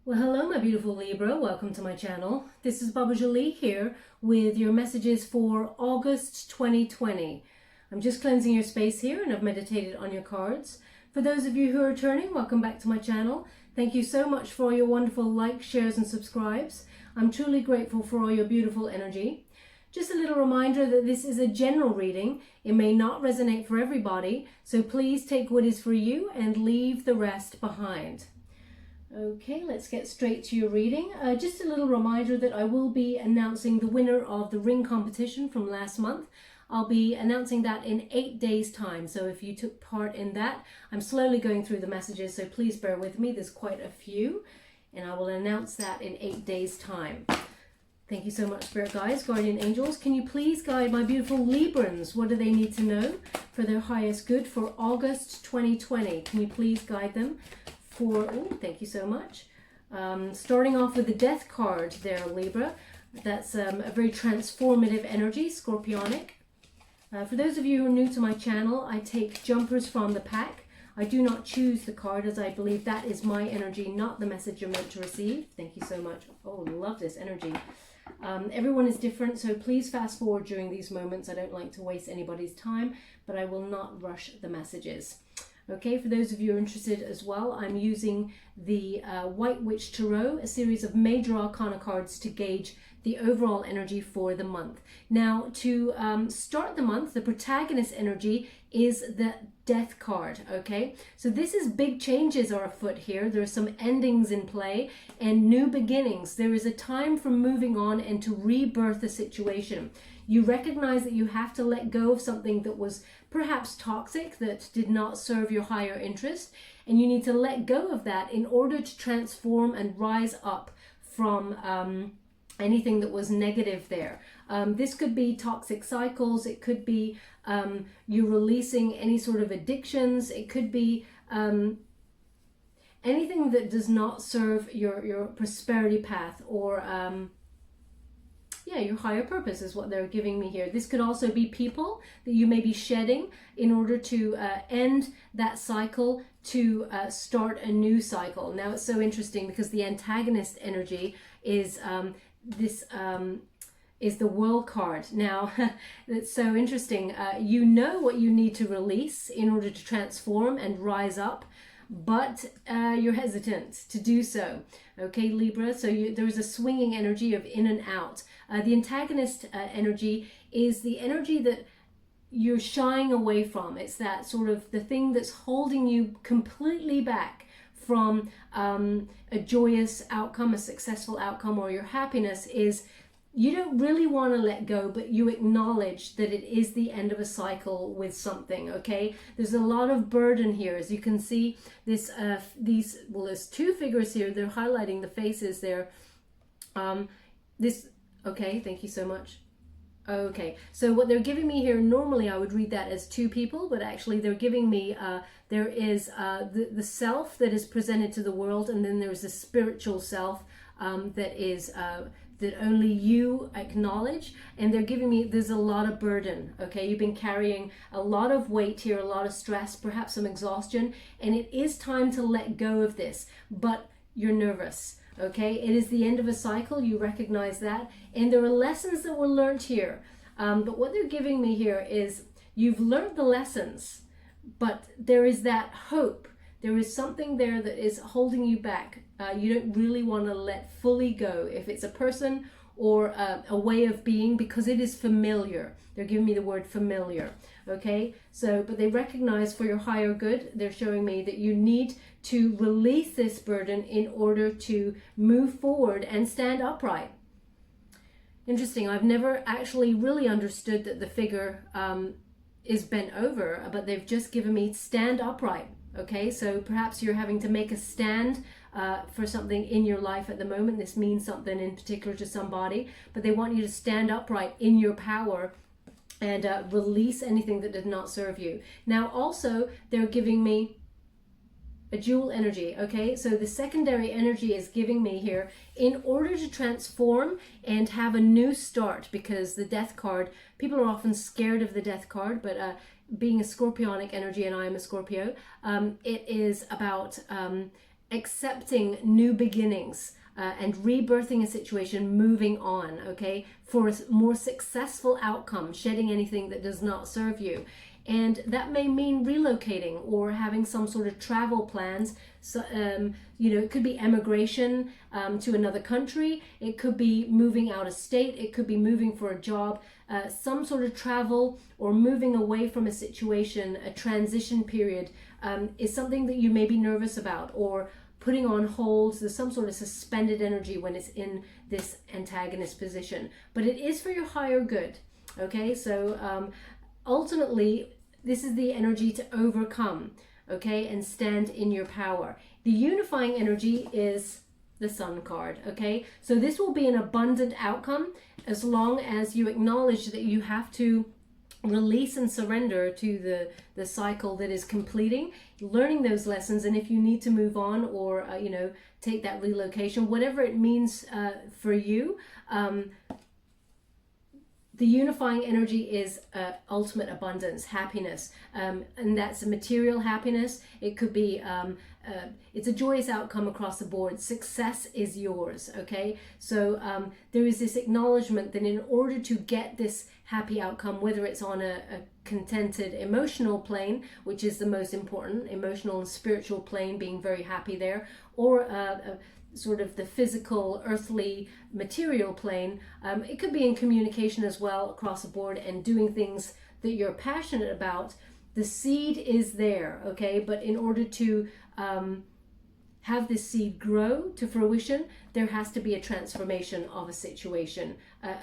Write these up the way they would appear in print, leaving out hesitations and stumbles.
Well, hello, my beautiful Libra. Welcome to my channel. This is Baba Jolie here with your messages for August 2020. I'm just cleansing your space here and I've meditated on your cards. For those of you who are returning, welcome back to my channel. Thank you so much for all your wonderful likes, shares and subscribes. I'm truly grateful for all your beautiful energy. Just a little reminder that this is a general reading. It may not resonate for everybody, so please take what is for you and leave the rest behind. Okay, let's get straight to your reading. Just a little reminder that I will be announcing the winner of the ring competition from last month. I'll be announcing that in 8 days' time. So if you took part in that, I'm slowly going through the messages, so please bear with me. There's quite a few, and I will announce that in 8 days' time. Thank you so much, Spirit Guides, Guardian Angels. Can you please guide my beautiful Librans? What do they need to know for their highest good for August 2020? Can you please guide them? Thank you so much. Starting off with the Death card there, Libra. That's a very transformative energy, Scorpionic. For those of you who are new to my channel, I take jumpers from the pack. I do not choose the card as I believe that is my energy, not the message you're meant to receive. Thank you so much. Oh, love this energy. Everyone is different, so please fast forward during these moments. I don't like to waste anybody's time, but I will not rush the messages. Okay, for those of you who are interested as well, I'm using the White Witch Tarot, a series of major arcana cards to gauge the overall energy for the month. Now, to start the month, the protagonist energy is the Death card, okay? So this is big changes are afoot here. There are some endings in play and new beginnings. There is a time for moving on and to rebirth a situation. You recognize that you have to let go of something that was perhaps toxic, that did not serve your higher interest, and you need to let go of that in order to transform and rise up from anything that was negative there. This could be toxic cycles, it could be you releasing any sort of addictions, it could be anything that does not serve your prosperity path or your higher purpose is what they're giving me here. This could also be people that you may be shedding in order to end that cycle to start a new cycle. Now it's so interesting because the antagonist energy is the World card. Now, it's so interesting. You know what you need to release in order to transform and rise up, but you're hesitant to do so. Okay, Libra, so there is a swinging energy of in and out. The antagonist energy is the energy that you're shying away from. It's that sort of the thing that's holding you completely back from a joyous outcome, a successful outcome, or your happiness is you don't really want to let go, but you acknowledge that it is the end of a cycle with something, okay? There's a lot of burden here. As you can see, there's two figures here. They're highlighting the faces there. Okay, thank you so much. Okay, so what they're giving me here, normally I would read that as two people, but actually they're giving me, there is the self that is presented to the world, and then there's a spiritual self that only you acknowledge, and they're giving me, there's a lot of burden, okay? You've been carrying a lot of weight here, a lot of stress, perhaps some exhaustion, and it is time to let go of this, but you're nervous. Okay, it is the end of a cycle, you recognize that, and there are lessons that were learned here, but what they're giving me here is you've learned the lessons, but there is that hope. There is something there that is holding you back. You don't really want to let fully go, if it's a person or a way of being, because it is familiar. They're giving me the word familiar. Okay, so, but they recognize for your higher good, they're showing me that you need to release this burden in order to move forward and stand upright. Interesting, I've never actually really understood that the figure is bent over, but they've just given me stand upright. Okay, so perhaps you're having to make a stand for something in your life at the moment. This means something in particular to somebody, but they want you to stand upright in your power and release anything that did not serve you. Now also they're giving me a dual energy, okay? So the secondary energy is giving me here in order to transform and have a new start, because the Death card, people are often scared of the Death card, but being a Scorpionic energy, and I am a Scorpio, it is about accepting new beginnings and rebirthing a situation, moving on, okay, for a more successful outcome, shedding anything that does not serve you. And that may mean relocating or having some sort of travel plans. So, you know, it could be emigration to another country. It could be moving out of state. It could be moving for a job. Some sort of travel or moving away from a situation, a transition period is something that you may be nervous about, or putting on hold. There's some sort of suspended energy when it's in this antagonist position. But it is for your higher good, okay? So ultimately, this is the energy to overcome, okay, and stand in your power. The unifying energy is the Sun card, okay? So this will be an abundant outcome as long as you acknowledge that you have to release and surrender to the cycle that is completing, learning those lessons. And if you need to move on or, you know, take that relocation, whatever it means for you, the unifying energy is ultimate abundance, happiness, and that's a material happiness. It could be, it's a joyous outcome across the board. Success is yours, okay? So there is this acknowledgement that in order to get this happy outcome, whether it's on a contented emotional plane, which is the most important, emotional and spiritual plane, being very happy there, or sort of the physical, earthly, material plane. It could be in communication as well across the board and doing things that you're passionate about. The seed is there, okay? But in order to have this seed grow to fruition, there has to be a transformation of a situation,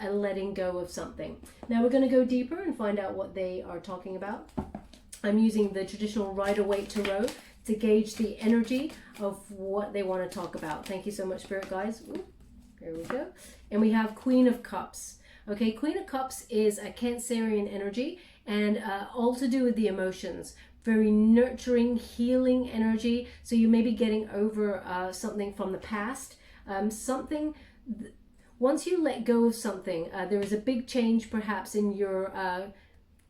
a letting go of something. Now we're going to go deeper and find out what they are talking about. I'm using the traditional Rider-Waite Tarot to gauge the energy of what they want to talk about. Thank you so much, Spirit Guides. Ooh, there we go. And we have Queen of Cups. Okay, Queen of Cups is a Cancerian energy and all to do with the emotions. Very nurturing, healing energy. So you may be getting over something from the past. Once you let go of something, there is a big change perhaps in your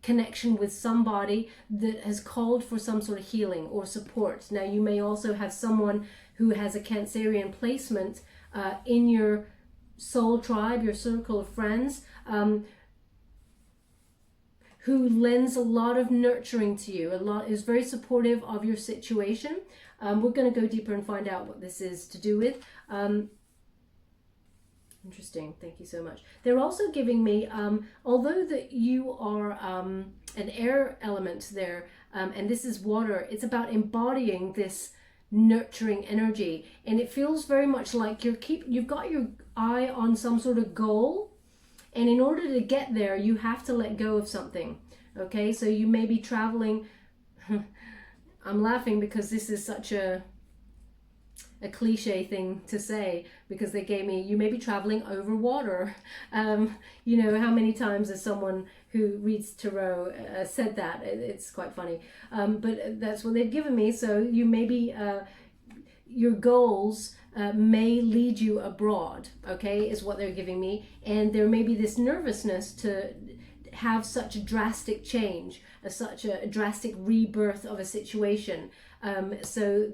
connection with somebody that has called for some sort of healing or support. Now you may also have someone who has a Cancerian placement in your soul tribe, your circle of friends, who lends a lot of nurturing to you, is very supportive of your situation. We're going to go deeper and find out what this is to do with. Interesting. Thank you so much. They're also giving me, although that you are an air element there, and this is water, it's about embodying this nurturing energy. And it feels very much like you've got your eye on some sort of goal. And in order to get there, you have to let go of something. Okay, so you may be traveling. I'm laughing because this is such a cliche thing to say, because they gave me, you may be traveling over water. You know, how many times has someone who reads tarot said that? It's quite funny. But that's what they've given me. So you may be, your goals may lead you abroad, okay, is what they're giving me. And there may be this nervousness to have such a drastic change, such a drastic rebirth of a situation. So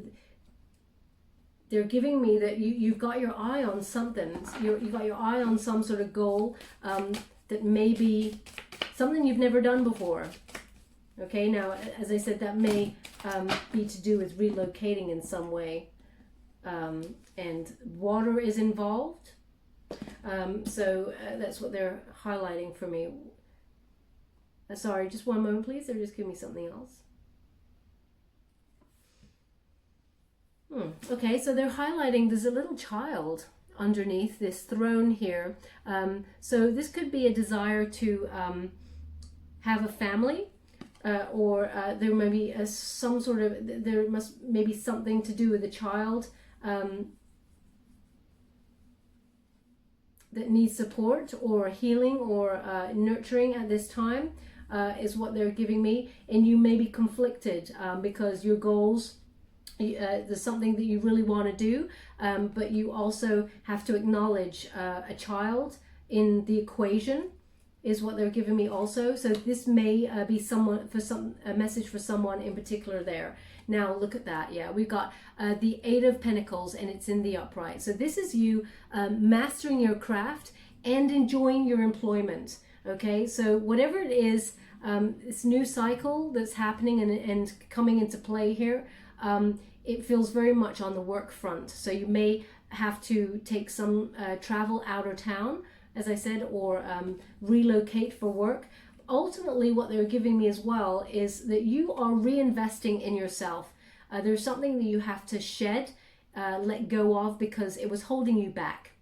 they're giving me that you've got your eye on something. You've got your eye on some sort of goal that may be something you've never done before. Okay, now, as I said, that may be to do with relocating in some way. And water is involved. So that's what they're highlighting for me. Sorry, just one moment, please. They're just giving me something else. Okay, so they're highlighting there's a little child underneath this throne here. So this could be a desire to have a family, or there may be some sort of, there must maybe something to do with a child that needs support or healing or nurturing at this time, is what they're giving me. And you may be conflicted because your goals, there's something that you really want to do, but you also have to acknowledge a child in the equation. is what they're giving me also. So this may be a message for someone in particular there. Now look at that. Yeah, we've got the Eight of Pentacles, and it's in the upright. So this is you mastering your craft and enjoying your employment. Okay, so whatever it is, this new cycle that's happening and coming into play here, it feels very much on the work front. So you may have to take some travel out of town, as I said, or relocate for work. Ultimately, what they're giving me as well is that you are reinvesting in yourself. There's something that you have to shed, let go of, because it was holding you back.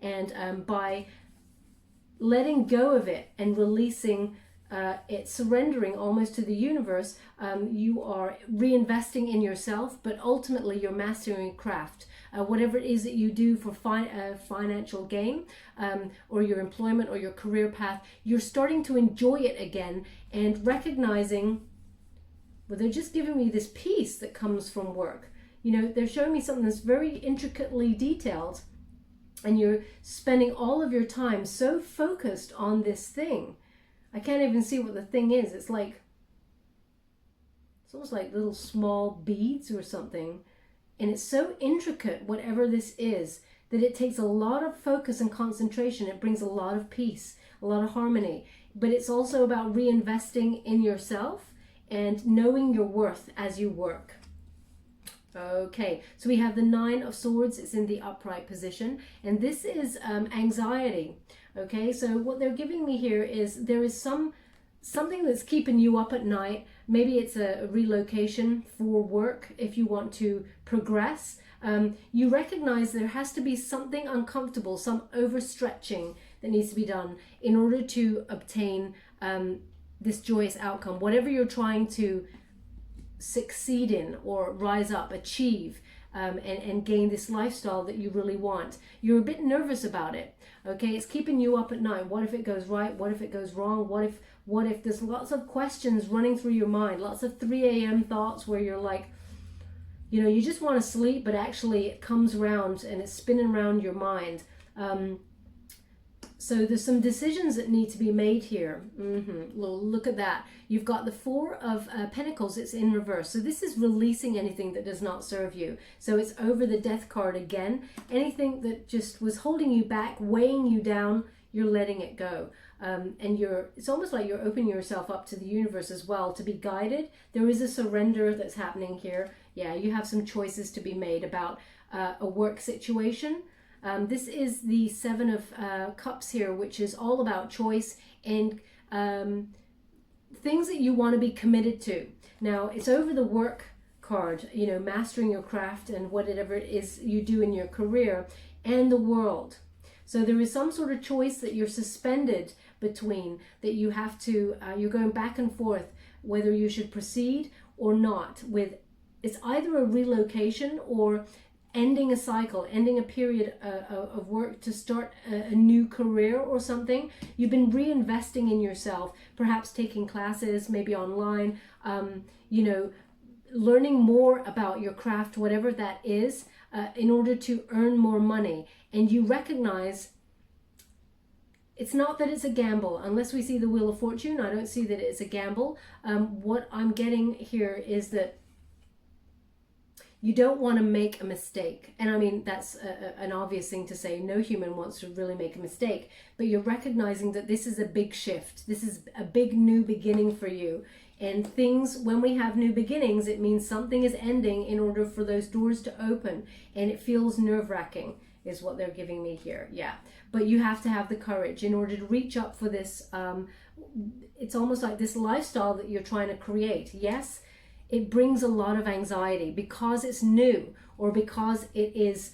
And by letting go of it and releasing it, surrendering almost to the universe, you are reinvesting in yourself, but ultimately you're mastering craft. Whatever it is that you do for financial gain, or your employment or your career path, you're starting to enjoy it again and recognizing, well, they're just giving me this peace that comes from work. You know, they're showing me something that's very intricately detailed, and you're spending all of your time so focused on this thing. I can't even see what the thing is. It's almost like little small beads or something. And it's so intricate, whatever this is, that it takes a lot of focus and concentration. It brings a lot of peace, a lot of harmony. But it's also about reinvesting in yourself and knowing your worth as you work. Okay, so we have the Nine of Swords. It's in the upright position. And this is anxiety. Okay, so what they're giving me here is there is something that's keeping you up at night. Maybe it's a relocation for work if you want to progress. You recognize there has to be something uncomfortable, some overstretching that needs to be done in order to obtain this joyous outcome. Whatever you're trying to succeed in or rise up, achieve, and gain this lifestyle that you really want, you're a bit nervous about it. Okay, it's keeping you up at night. What if it goes right? What if it goes wrong? What if there's lots of questions running through your mind, lots of 3 a.m. thoughts where you're like, you know, you just want to sleep, but actually it comes around and it's spinning around your mind. So there's some decisions that need to be made here. Look at that. You've got the Four of Pentacles. It's in reverse. So this is releasing anything that does not serve you. So it's over the Death card again. Anything that just was holding you back, weighing you down, you're letting it go. And it's almost like you're opening yourself up to the universe as well to be guided. There is a surrender that's happening here. Yeah, you have some choices to be made about a work situation. This is the Seven of Cups here, which is all about choice and things that you want to be committed to. Now, it's over the work card, you know, mastering your craft and whatever it is you do in your career, and the world. So there is some sort of choice that you're suspended between, that you have to, you're going back and forth, whether you should proceed or not with, it's either a relocation or ending a cycle, ending a period of work to start a new career or something. You've been reinvesting in yourself, perhaps taking classes, maybe online, you know, learning more about your craft, whatever that is, in order to earn more money. And you recognize it's not that it's a gamble. Unless we see the Wheel of Fortune, I don't see that it's a gamble. What I'm getting here is that you don't want to make a mistake. And I mean, that's an obvious thing to say. No human wants to really make a mistake. But you're recognizing that this is a big shift. This is a big new beginning for you. And things, when we have new beginnings, it means something is ending in order for those doors to open. And it feels nerve-wracking, is what they're giving me here. Yeah. But you have to have the courage in order to reach up for this. It's almost like this lifestyle that you're trying to create. Yes, it brings a lot of anxiety because it's new, or because it is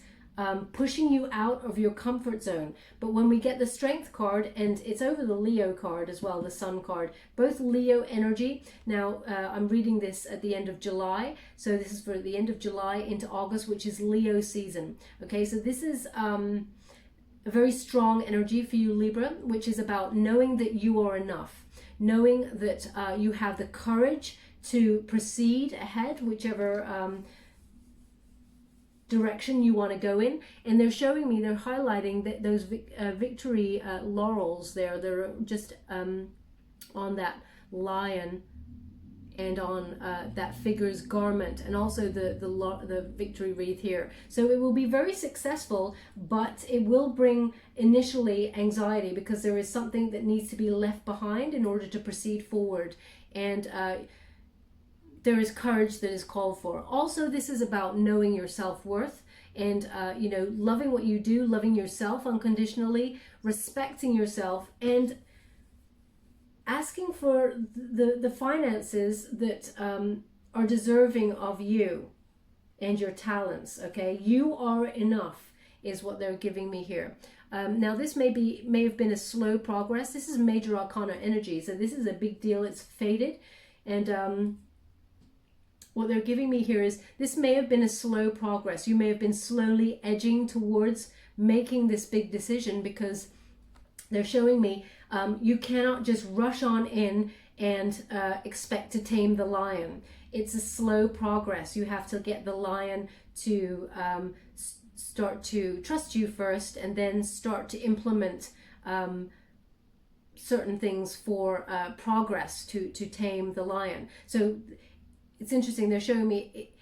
pushing you out of your comfort zone. But when we get the Strength card, and it's over the Leo card as well, the Sun card, both Leo energy. Now, I'm reading this at the end of July. So this is for the end of July into August, which is Leo season. Okay, so this is a very strong energy for you, Libra, which is about knowing that you are enough, knowing that you have the courage to proceed ahead, whichever direction you want to go in. And they're showing me, they're highlighting that those victory laurels there, they're just on that lion and on that figure's garment, and also the victory wreath here. So it will be very successful, but it will bring initially anxiety, because there is something that needs to be left behind in order to proceed forward. And there is courage that is called for. Also, this is about knowing your self-worth and, you know, loving what you do, loving yourself unconditionally, respecting yourself, and asking for the finances that are deserving of you and your talents. Okay, you are enough is what they're giving me here. Now this may have been a slow progress. This is major arcana energy, so this is a big deal. It's faded, and what they're giving me here is this may have been a slow progress. You may have been slowly edging towards making this big decision, because they're showing me you cannot just rush on in and expect to tame the lion. It's a slow progress. You have to get the lion to start to trust you first, and then start to implement certain things for progress to tame the lion. So it's interesting. They're showing me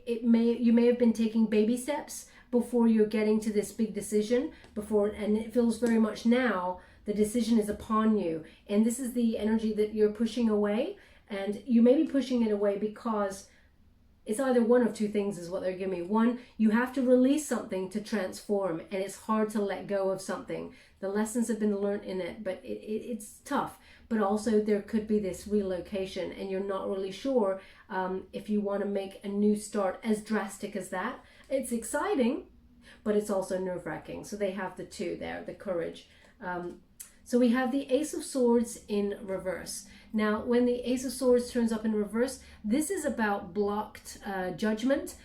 you may have been taking baby steps before you're getting to this big decision and it feels very much now the decision is upon you, and this is the energy that you're pushing away. And you may be pushing it away because it's either one of two things is what they're giving me. One, you have to release something to transform, and it's hard to let go of something. The lessons have been learned in it, but it's tough. But also there could be this relocation, and you're not really sure if you want to make a new start as drastic as that. It's exciting, but it's also nerve-wracking. So they have the two there, the courage. So we have the Ace of Swords in reverse. Now, when the Ace of Swords turns up in reverse, this is about blocked judgment,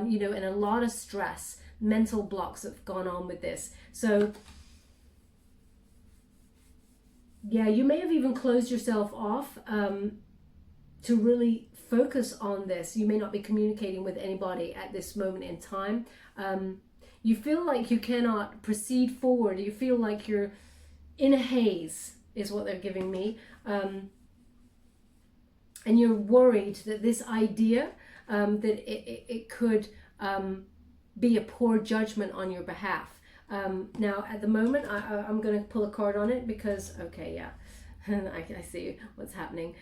you know, and a lot of stress, mental blocks have gone on with this. So, yeah, you may have even closed yourself off to really focus on this. You may not be communicating with anybody at this moment in time. You feel like you cannot proceed forward. You feel like you're in a haze is what they're giving me. And you're worried that this idea, that it could be a poor judgment on your behalf. Now, at the moment, I'm going to pull a card on it because, okay, yeah, I see what's happening.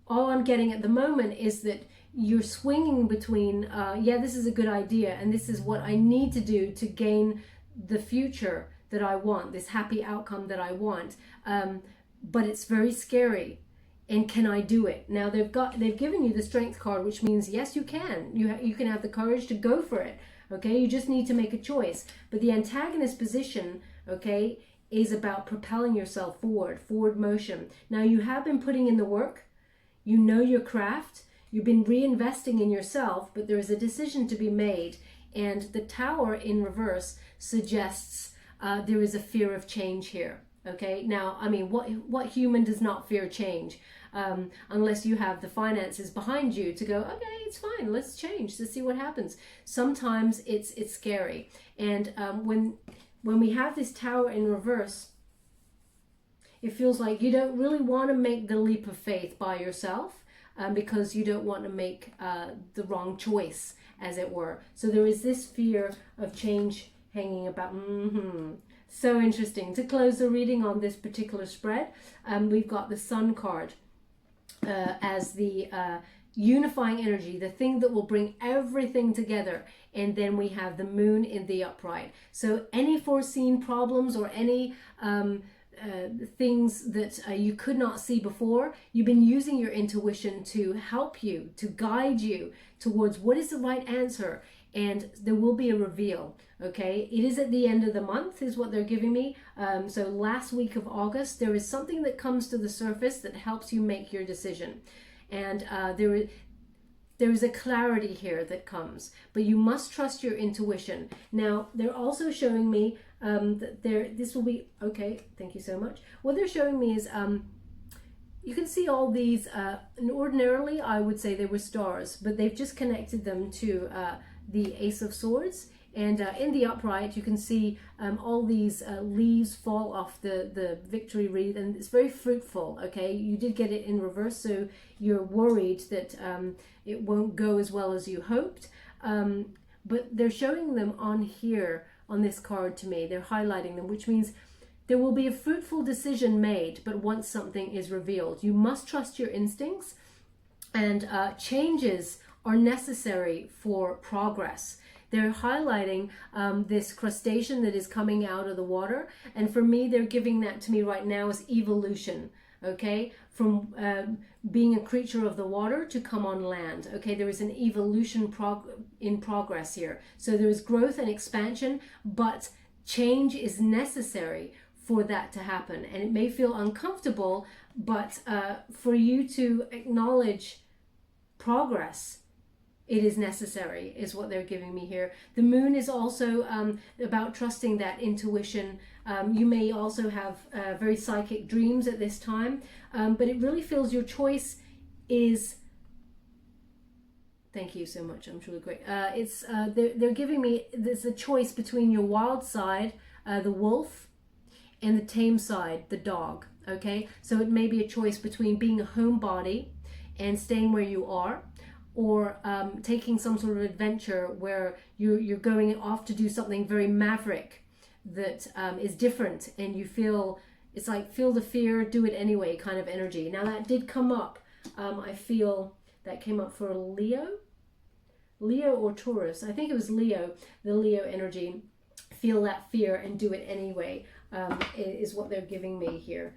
All I'm getting at the moment is that you're swinging between, yeah, this is a good idea, and this is what I need to do to gain the future that I want, this happy outcome that I want, but it's very scary. And can I do it? Now they've given you the Strength card, which means yes, you can. You can have the courage to go for it. Okay, you just need to make a choice. But the antagonist position, okay, is about propelling yourself forward motion. Now you have been putting in the work. You know your craft. You've been reinvesting in yourself, but there is a decision to be made. And the Tower in reverse suggests there is a fear of change here. Okay, now, I mean, what human does not fear change? Unless you have the finances behind you to go, okay, it's fine, let's change, let's see what happens. Sometimes it's scary. And when we have this Tower in reverse, it feels like you don't really want to make the leap of faith by yourself, because you don't want to make the wrong choice, as it were. So there is this fear of change hanging about. So interesting. To close the reading on this particular spread, we've got the Sun card as the unifying energy, the thing that will bring everything together. And then we have the Moon in the upright. So any foreseen problems or any things that you could not see before, you've been using your intuition to help you, to guide you towards what is the right answer. And there will be a reveal. Okay, it is at the end of the month is what they're giving me. So last week of August, there is something that comes to the surface that helps you make your decision. And there is a clarity here that comes, but you must trust your intuition. Now, they're also showing me that this will be, okay, thank you so much. What they're showing me is, you can see all these, and ordinarily I would say they were stars, but they've just connected them to the Ace of Swords. And in the upright, you can see all these leaves fall off the victory wreath, and it's very fruitful, okay? You did get it in reverse, so you're worried that it won't go as well as you hoped. But they're showing them on here, on this card to me. They're highlighting them, which means there will be a fruitful decision made, but once something is revealed. You must trust your instincts, and changes are necessary for progress. They're highlighting this crustacean that is coming out of the water. And for me, they're giving that to me right now as evolution, okay? From being a creature of the water to come on land, okay? There is an evolution in progress here. So there is growth and expansion, but change is necessary for that to happen. And it may feel uncomfortable, but for you to acknowledge progress, it is necessary, is what they're giving me here. The moon is also about trusting that intuition. You may also have very psychic dreams at this time, but it really feels your choice is... Thank you so much, I'm truly great. They're giving me, there's a choice between your wild side, the wolf, and the tame side, the dog, okay? So it may be a choice between being a homebody and staying where you are, or taking some sort of adventure where you're going off to do something very maverick that is different, and you feel, it's like feel the fear, do it anyway kind of energy. Now that did come up, I feel that came up for Leo or Taurus. I think it was Leo, the Leo energy. Feel that fear and do it anyway, is what they're giving me here.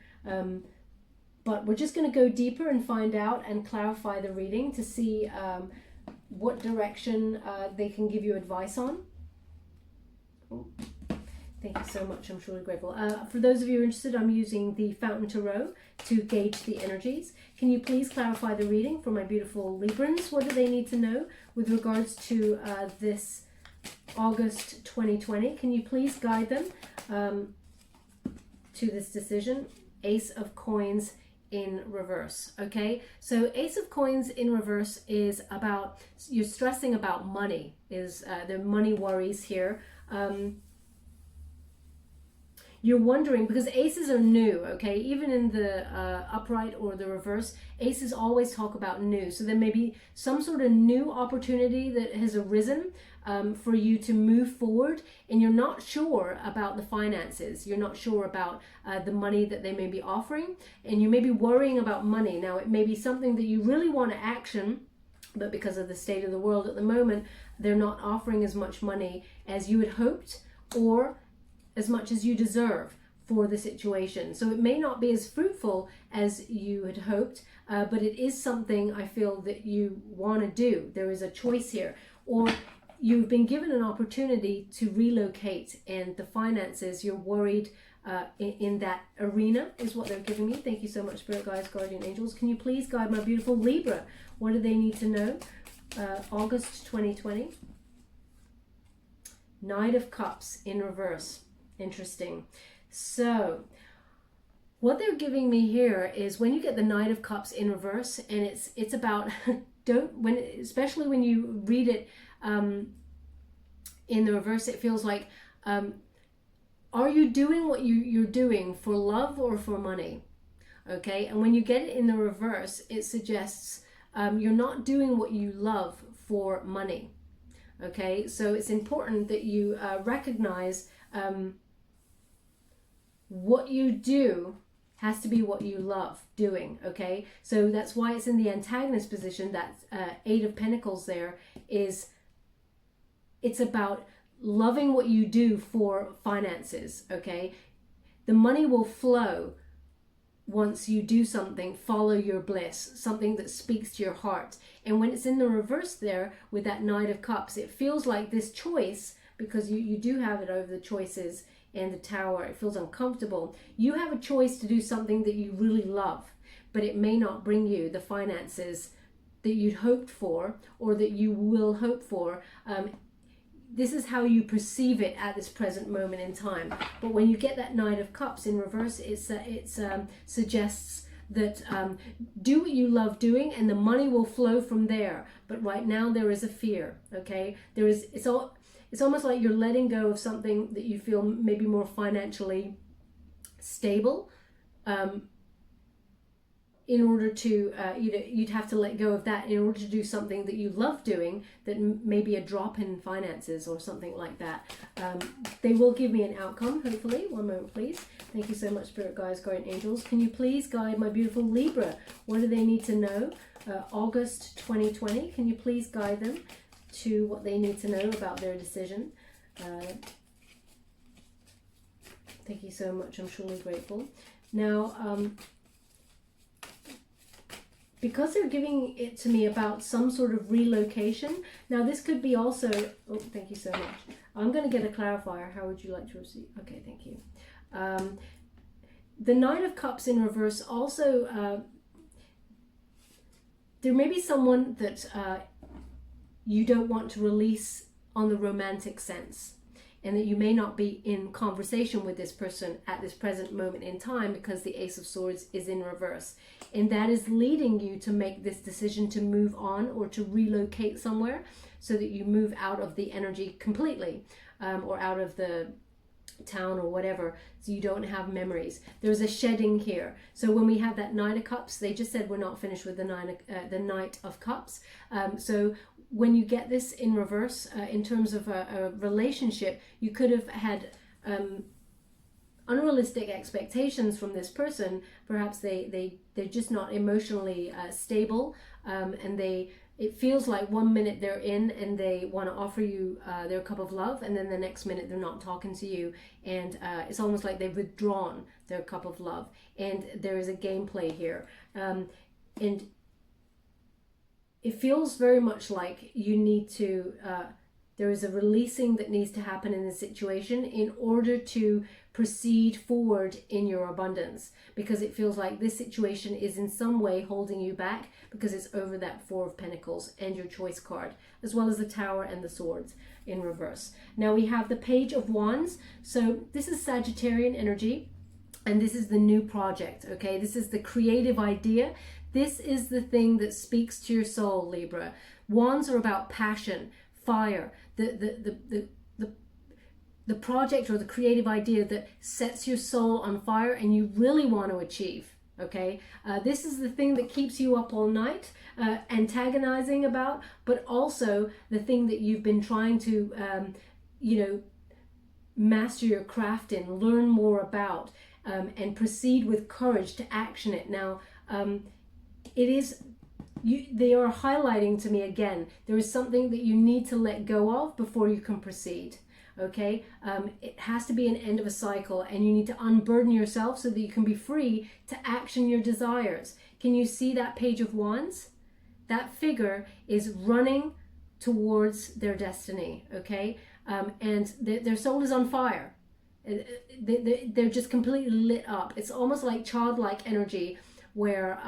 But we're just going to go deeper and find out and clarify the reading to see what direction they can give you advice on. Oh, thank you so much. I'm truly grateful. For those of you interested, I'm using the Fountain Tarot to gauge the energies. Can you please clarify the reading for my beautiful Librans? What do they need to know with regards to this August 2020? Can you please guide them to this decision? Ace of Coins in reverse, okay? So Ace of Coins in reverse is about, you're stressing about money, is the money worries here. You're wondering, because aces are new, okay? Even in the upright or the reverse, aces always talk about new. So there may be some sort of new opportunity that has arisen for you to move forward, and you're not sure about the finances. You're not sure about the money that they may be offering, and you may be worrying about money. Now, it may be something that you really want to action, but because of the state of the world at the moment, they're not offering as much money as you had hoped, or as much as you deserve for the situation. So it may not be as fruitful as you had hoped, but it is something I feel that you want to do. There is a choice here. Or you've been given an opportunity to relocate, and the finances, you're worried in that arena, is what they're giving me. Thank you so much, Spirit Guides, Guardian Angels. Can you please guide my beautiful Libra? What do they need to know? August 2020. Knight of Cups in reverse. Interesting. So what they're giving me here is when you get the Knight of Cups in reverse, and it's about especially when you read it in the reverse, it feels like are you doing what you're doing for love or for money? Okay, and when you get it in the reverse, it suggests you're not doing what you love for money. Okay, so it's important that you recognize what you do has to be what you love doing, okay? So that's why it's in the antagonist position. That Eight of Pentacles there is, it's about loving what you do for finances, okay? The money will flow once you do something, follow your bliss, something that speaks to your heart. And when it's in the reverse there with that Knight of Cups, it feels like this choice, because you do have it over the choices and the Tower, it feels uncomfortable. You have a choice to do something that you really love, but it may not bring you the finances that you'd hoped for, or that you will hope for. This is how you perceive it at this present moment in time. But when you get that Knight of Cups in reverse, it suggests that do what you love doing and the money will flow from there. But right now there is a fear, okay? It's almost like you're letting go of something that you feel maybe more financially stable. In order to, you'd have to let go of that in order to do something that you love doing, that may be a drop in finances or something like that. They will give me an outcome, hopefully. One moment, please. Thank you so much, Spirit Guides, Guardian Angels. Can you please guide my beautiful Libra? What do they need to know? August 2020. Can you please guide them to what they need to know about their decision? Thank you so much. I'm truly grateful. Now, because they're giving it to me about some sort of relocation. Now this could be also, oh, thank you so much. I'm going to get a clarifier. How would you like to receive? Okay, thank you. The Nine of Cups in reverse also, there may be someone that you don't want to release on the romantic sense, and that you may not be in conversation with this person at this present moment in time because the Ace of Swords is in reverse. And that is leading you to make this decision to move on or to relocate somewhere so that you move out of the energy completely, or out of the town or whatever, so you don't have memories. There's a shedding here. So when we have that Nine of Cups, they just said we're not finished with the Knight of Cups. So when you get this in reverse, in terms of a relationship, you could have had unrealistic expectations from this person. Perhaps they're just not emotionally stable, and it feels like one minute they're in and they want to offer you their cup of love, and then the next minute they're not talking to you, and it's almost like they've withdrawn their cup of love, and there is a gameplay here, and it feels very much like you need to there is a releasing that needs to happen in the situation in order to proceed forward in your abundance, because it feels like this situation is in some way holding you back because it's over that Four of Pentacles and your choice card, as well as the Tower and the Swords in reverse. Now we have the Page of Wands. So this is Sagittarian energy, and this is the new project, okay? This is the creative idea. This is the thing that speaks to your soul, Libra. Wands are about passion, fire, the project or the creative idea that sets your soul on fire and you really want to achieve, okay? This is the thing that keeps you up all night, antagonizing about, but also the thing that you've been trying to, master your craft in, learn more about, and proceed with courage to action it. Now, they are highlighting to me again, there is something that you need to let go of before you can proceed, okay? It has to be an end of a cycle, and you need to unburden yourself so that you can be free to action your desires. Can you see that Page of Wands? That figure is running towards their destiny, okay? And their soul is on fire. They're just completely lit up. It's almost like childlike energy where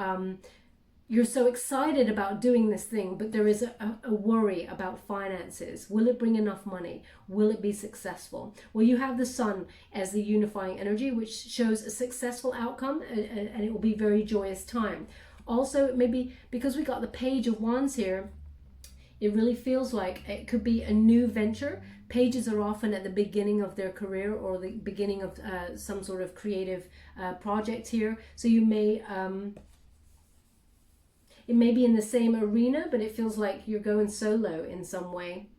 you're so excited about doing this thing, but there is a worry about finances. Will it bring enough money? Will it be successful? Well, you have the Sun as the unifying energy, which shows a successful outcome, and it will be very joyous time. Also, maybe because we got the Page of Wands here, it really feels like it could be a new venture. Pages are often at the beginning of their career or the beginning of some sort of creative project here. So you may... it may be in the same arena, but it feels like you're going solo in some way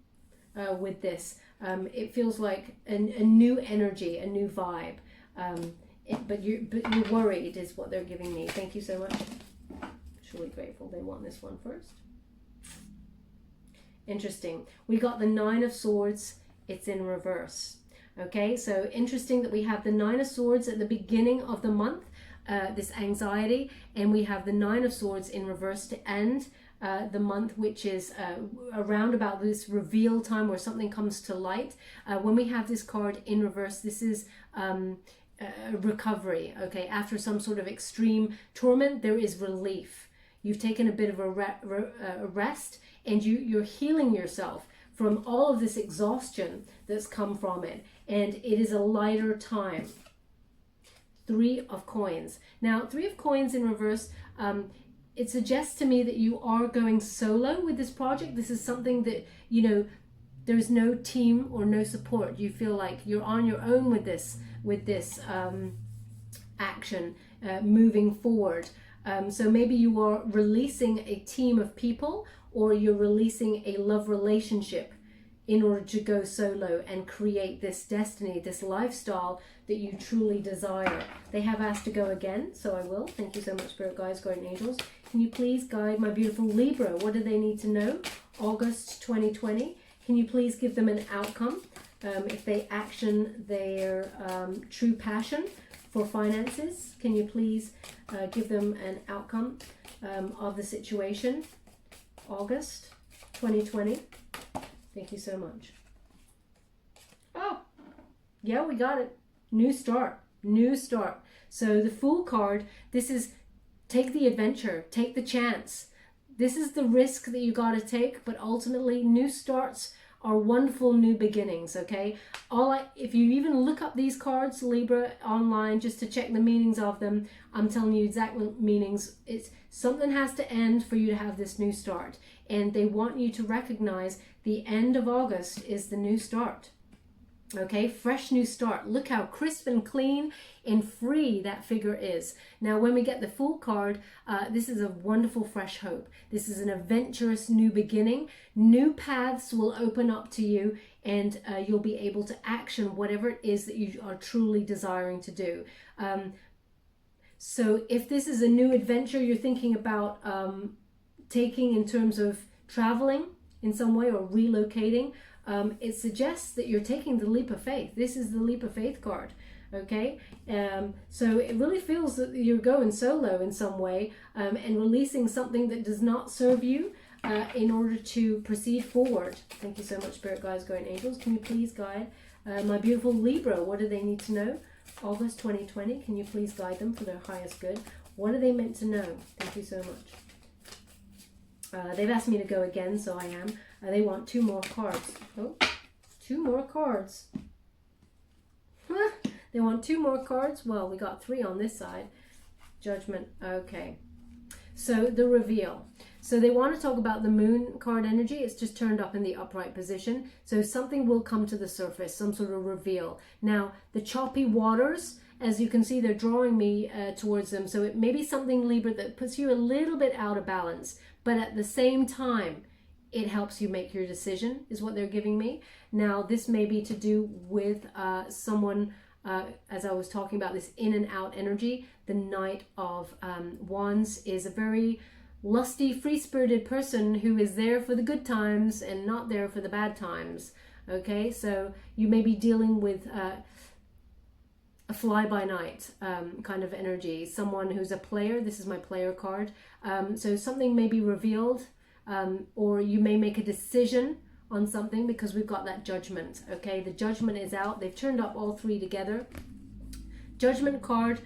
with this. It feels like a new energy, a new vibe. But you're worried is what they're giving me. Thank you so much. Truly grateful. They want this one first. Interesting. We got the Nine of Swords. It's in reverse. Okay, so interesting that we have the Nine of Swords at the beginning of the month. This anxiety, and we have the Nine of Swords in reverse to end the month, which is around about this reveal time where something comes to light. When we have this card in reverse, this is recovery, okay? After some sort of extreme torment, there is relief. You've taken a bit of a rest, and you're healing yourself from all of this exhaustion that's come from it, and it is a lighter time. Three of Coins. Now, Three of Coins in reverse, it suggests to me that you are going solo with this project. This is something that, you know, there's no team or no support. You feel like you're on your own with this action moving forward. So maybe you are releasing a team of people, or you're releasing a love relationship in order to go solo and create this destiny, this lifestyle that you truly desire. They have asked to go again, so I will. Thank you so much, Spirit Guides, Guardian Angels. Can you please guide my beautiful Libra? What do they need to know? August 2020. Can you please give them an outcome if they action their true passion for finances? Can you please give them an outcome of the situation? August 2020. Thank you so much. Oh, yeah, we got it. New start. New start. So the Fool card, this is take the adventure, take the chance. This is the risk that you got to take, but ultimately new starts are wonderful new beginnings, okay? If you even look up these cards, Libra, online, just to check the meanings of them, I'm telling you exact meanings. It's something has to end for you to have this new start. And they want you to recognize the end of August is the new start. Okay, fresh new start. Look how crisp and clean and free that figure is. Now, when we get the Fool card, this is a wonderful fresh hope. This is an adventurous new beginning. New paths will open up to you, and you'll be able to action whatever it is that you are truly desiring to do. So if this is a new adventure you're thinking about taking in terms of traveling in some way or relocating, it suggests that you're taking the leap of faith. This is the leap of faith card, okay? So it really feels that you're going solo in some way and releasing something that does not serve you in order to proceed forward. Thank you so much, Spirit Guides, Guardian Angels. Can you please guide my beautiful Libra? What do they need to know? August 2020. Can you please guide them for their highest good? What are they meant to know? Thank you so much. They've asked me to go again, so I am. They want 2 more cards. Oh, 2 more cards. They want 2 more cards. Well, we got 3 on this side. Judgment. Okay. So the reveal. So they want to talk about the Moon card energy. It's just turned up in the upright position. So something will come to the surface, some sort of reveal. Now, the choppy waters, as you can see, they're drawing me towards them. So it may be something, Libra, that puts you a little bit out of balance. But at the same time, it helps you make your decision, is what they're giving me. Now, this may be to do with someone, as I was talking about, this in and out energy. The Knight of Wands is a very lusty, free-spirited person who is there for the good times and not there for the bad times. Okay, so you may be dealing with a fly-by-night kind of energy. Someone who's a player. This is my player card. So something may be revealed, or you may make a decision on something because we've got that Judgment. Okay, the Judgment is out. They've turned up all 3 together. Judgment card,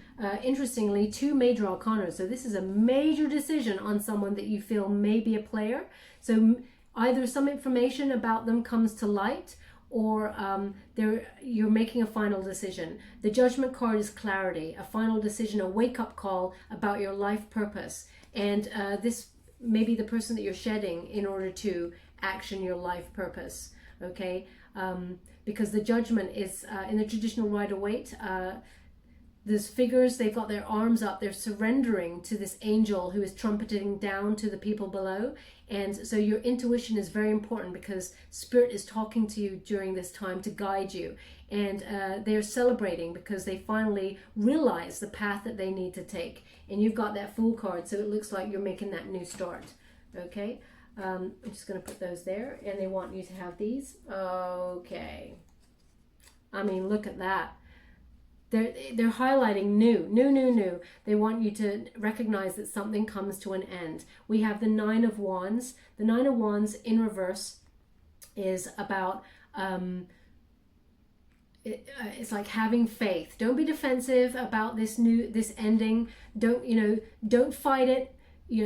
interestingly, 2 major arcana. So this is a major decision on someone that you feel may be a player. So either some information about them comes to light, or you're making a final decision. The Judgment card is clarity, a final decision, a wake-up call about your life purpose. And this may be the person that you're shedding in order to action your life purpose, okay? Because the Judgment is, in the traditional Rider-Waite, there's figures, they've got their arms up, they're surrendering to this angel who is trumpeting down to the people below. And so your intuition is very important because Spirit is talking to you during this time to guide you. And they're celebrating because they finally realize the path that they need to take. And you've got that Fool card, so it looks like you're making that new start. Okay, I'm just going to put those there. And they want you to have these. Okay. I mean, look at that. They're highlighting new. They want you to recognize that something comes to an end. We have the 9 of Wands. The 9 of Wands in reverse is about it's like having faith. Don't be defensive about this ending. Don't fight it.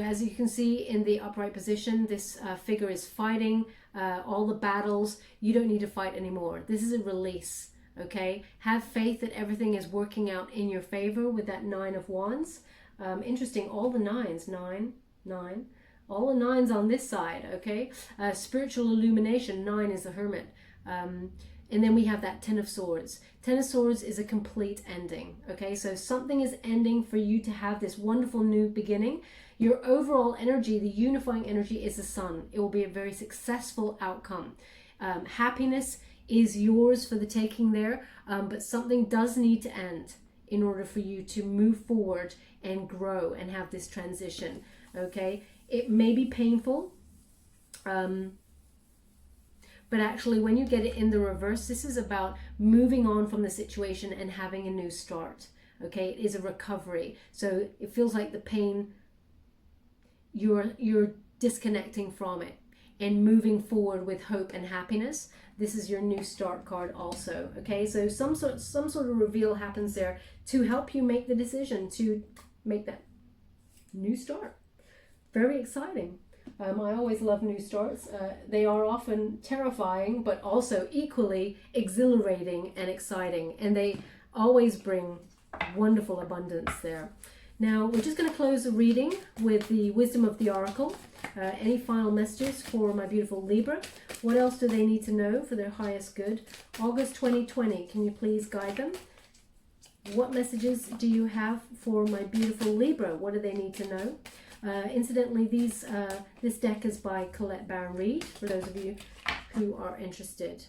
As you can see in the upright position, this figure is fighting all the battles. You don't need to fight anymore. This is a release. okay? Have faith that everything is working out in your favor with that Nine of Wands. Interesting, all the nines, 9, 9, all the nines on this side, okay? Spiritual illumination, 9 is the Hermit. And then we have that Ten of Swords. Ten of Swords is a complete ending, okay? So something is ending for you to have this wonderful new beginning. Your overall energy, the unifying energy, is the Sun. It will be a very successful outcome. Happiness is yours for the taking there, but something does need to end in order for you to move forward and grow and have this transition, okay? It may be painful, but actually when you get it in the reverse, this is about moving on from the situation and having a new start, okay? It is a recovery. So it feels like the pain, you're disconnecting from it and moving forward with hope and happiness. This is your new start card also, okay? So some sort of reveal happens there to help you make the decision to make that new start. Very exciting. I always love new starts. They are often terrifying, but also equally exhilarating and exciting. And they always bring wonderful abundance there. Now, we're just going to close the reading with the wisdom of the oracle. Any final messages for my beautiful Libra? What else do they need to know for their highest good? August 2020, can you please guide them? What messages do you have for my beautiful Libra? What do they need to know? Incidentally, this deck is by Colette Baron-Reid, for those of you who are interested.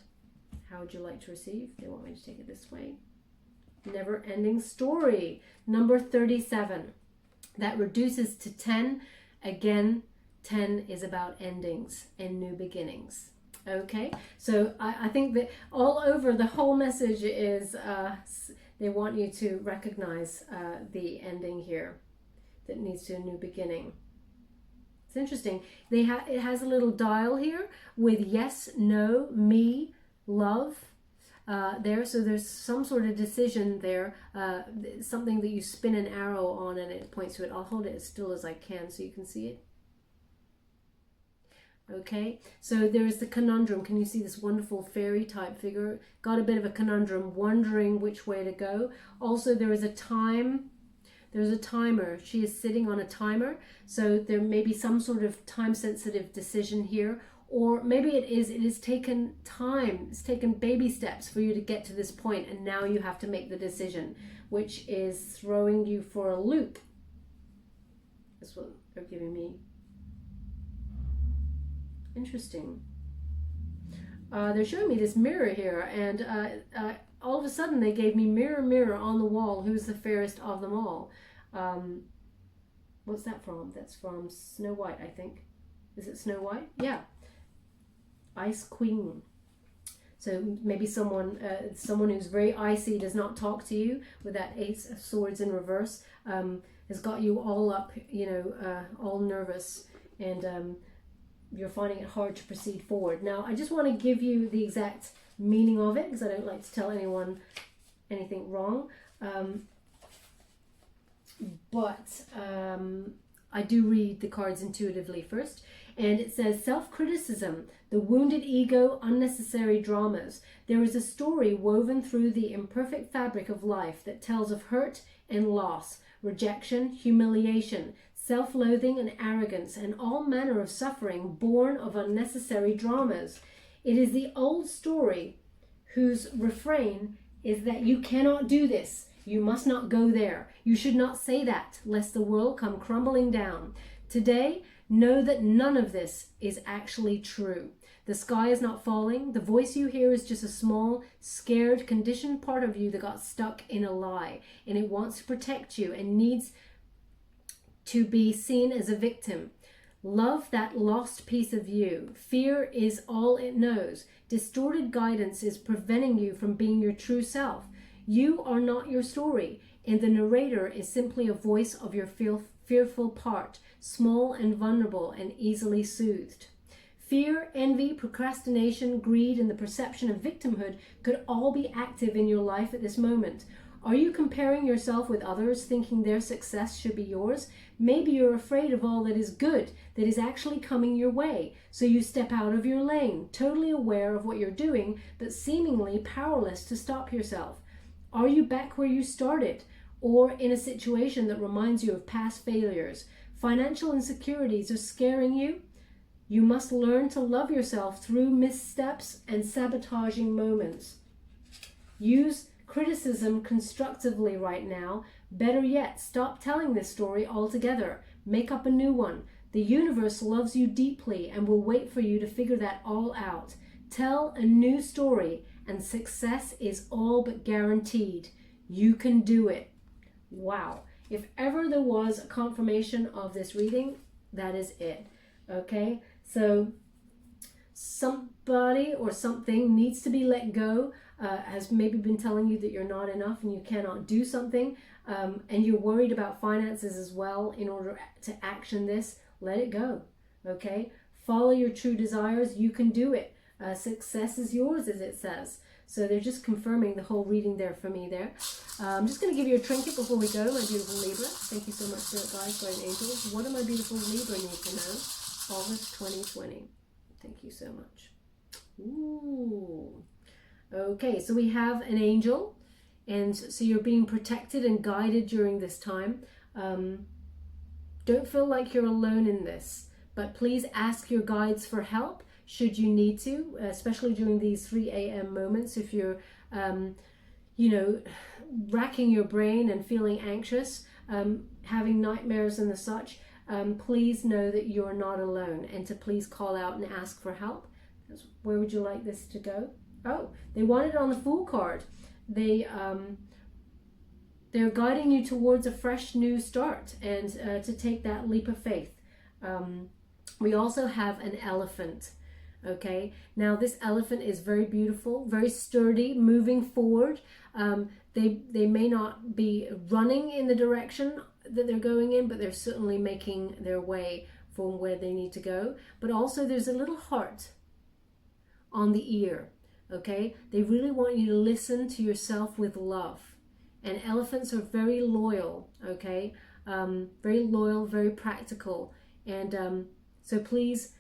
How would you like to receive? They want me to take it this way. Never Ending Story, number 37. That reduces to 10. Again, 10 is about endings and new beginnings. Okay, so I think that all over the whole message is they want you to recognize the ending here that needs to a new beginning. It's interesting. It has a little dial here with yes, no, me, love there. So there's some sort of decision there, something that you spin an arrow on and it points to it. I'll hold it as still as I can so you can see it. Okay, so there is the conundrum. Can you see this wonderful fairy type figure? Got a bit of a conundrum, wondering which way to go. Also, there is a time. There's a timer. She is sitting on a timer. So there may be some sort of time-sensitive decision here. Or maybe it is taken time. It's taken baby steps for you to get to this point. And now you have to make the decision, which is throwing you for a loop. That's what they're giving me. Interesting. They're showing me this mirror here, and all of a sudden they gave me mirror, mirror on the wall, who's the fairest of them all? What's that from? That's from Snow White, I think. Is it Snow White? Yeah. Ice Queen. So maybe someone who's very icy, does not talk to you, with that Ace of Swords in reverse, has got you all up, all nervous, and you're finding it hard to proceed forward. Now, I just want to give you the exact meaning of it, because I don't like to tell anyone anything wrong. But I do read the cards intuitively first. And it says, self-criticism, the wounded ego, unnecessary dramas. There is a story woven through the imperfect fabric of life that tells of hurt and loss, rejection, humiliation, self-loathing and arrogance, and all manner of suffering born of unnecessary dramas. It is the old story whose refrain is that you cannot do this, you must not go there, you should not say that, lest the world come crumbling down. Today, know that none of this is actually true. The sky is not falling. The voice you hear is just a small, scared, conditioned part of you that got stuck in a lie, and it wants to protect you and needs to be seen as a victim. Love that lost piece of you. Fear is all it knows. Distorted guidance is preventing you from being your true self. You are not your story, and the narrator is simply a voice of your fearful part, small and vulnerable and easily soothed. Fear, envy, procrastination, greed, and the perception of victimhood could all be active in your life at this moment. Are you comparing yourself with others, thinking their success should be yours? Maybe you're afraid of all that is good, that is actually coming your way. So you step out of your lane, totally aware of what you're doing, but seemingly powerless to stop yourself. Are you back where you started, or in a situation that reminds you of past failures? Financial insecurities are scaring you? You must learn to love yourself through missteps and sabotaging moments. Use criticism constructively right now. Better yet, stop telling this story altogether. Make up a new one. The universe loves you deeply and will wait for you to figure that all out. Tell a new story and success is all but guaranteed. You can do it. Wow. If ever there was a confirmation of this reading, that is it. Okay? So somebody or something needs to be let go, has maybe been telling you that you're not enough and you cannot do something, and you're worried about finances as well. In order to action this, let it go. Okay? Follow your true desires. You can do it. Success is yours, as it says. So they're just confirming the whole reading there for me there. I'm just going to give you a trinket before we go, my beautiful Libra. Thank you so much, Spirit Guides, Guardian Angels. What do my beautiful Libra need to know? August 2020. Thank you so much. Ooh. Okay, so we have an angel, and so you're being protected and guided during this time. Don't feel like you're alone in this, but please ask your guides for help should you need to, especially during these 3 a.m. moments. If you're, racking your brain and feeling anxious, having nightmares and the such, please know that you're not alone, and to please call out and ask for help. Where would you like this to go? Oh, they want it on the Fool card. They're guiding you towards a fresh new start and to take that leap of faith. We also have an elephant. Okay, now this elephant is very beautiful, very sturdy, moving forward. They may not be running in the direction that they're going in, but they're certainly making their way from where they need to go. But also there's a little heart on the ear. Okay, they really want you to listen to yourself with love. And elephants are very loyal. Okay, very loyal, very practical. And so please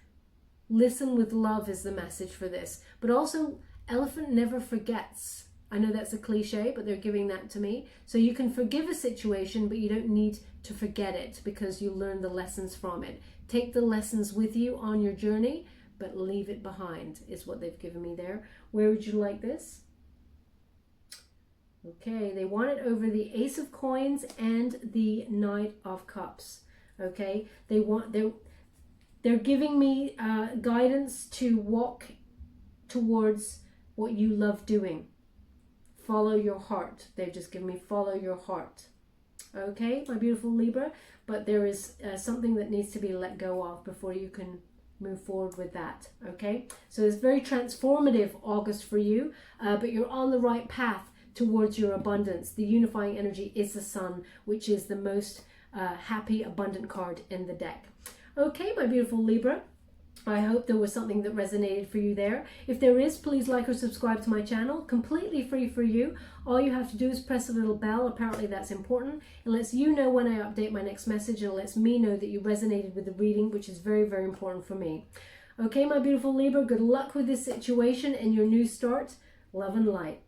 listen with love is the message for this. But also, elephant never forgets. I know that's a cliche, but they're giving that to me. So you can forgive a situation, but you don't need to forget it because you learn the lessons from it. Take the lessons with you on your journey, but leave it behind is what they've given me there. Where would you like this? Okay, they want it over the Ace of Coins and the Knight of Cups. Okay, they're giving me guidance to walk towards what you love doing. Follow your heart. They've just given me follow your heart. Okay, my beautiful Libra, but there is something that needs to be let go of before you can move forward with that. Okay, so it's very transformative August for you, but you're on the right path towards your abundance. The unifying energy is the Sun, which is the most happy, abundant card in the deck. Okay, my beautiful Libra, I hope there was something that resonated for you there. If there is, please like or subscribe to my channel. Completely free for you. All you have to do is press a little bell. Apparently that's important. It lets you know when I update my next message, and it lets me know that you resonated with the reading, which is very, very important for me. Okay, my beautiful Libra, good luck with this situation and your new start. Love and light.